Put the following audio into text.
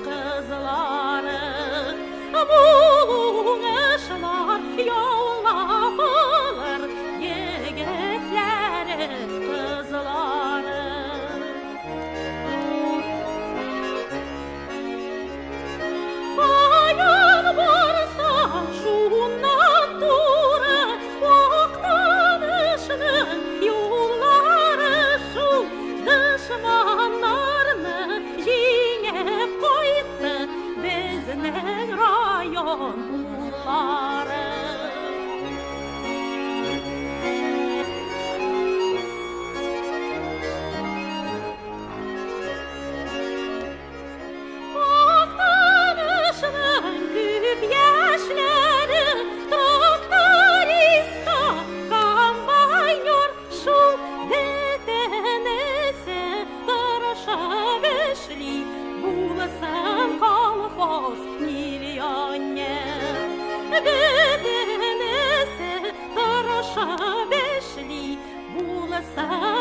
kızları, buluşlar yollar yigitleri, kızları. Bayan varsa şundan tura, Aktanış'ın yolları şu, düşmanlarını yiyip koydu bizning rayon ullari. Aktanış'ın küp yaşları, traktorista, kombaynör şu bedenisi tırışıp işli, bulasın kolxoz milyoner. Bedenisi tırışıp işli, bulasın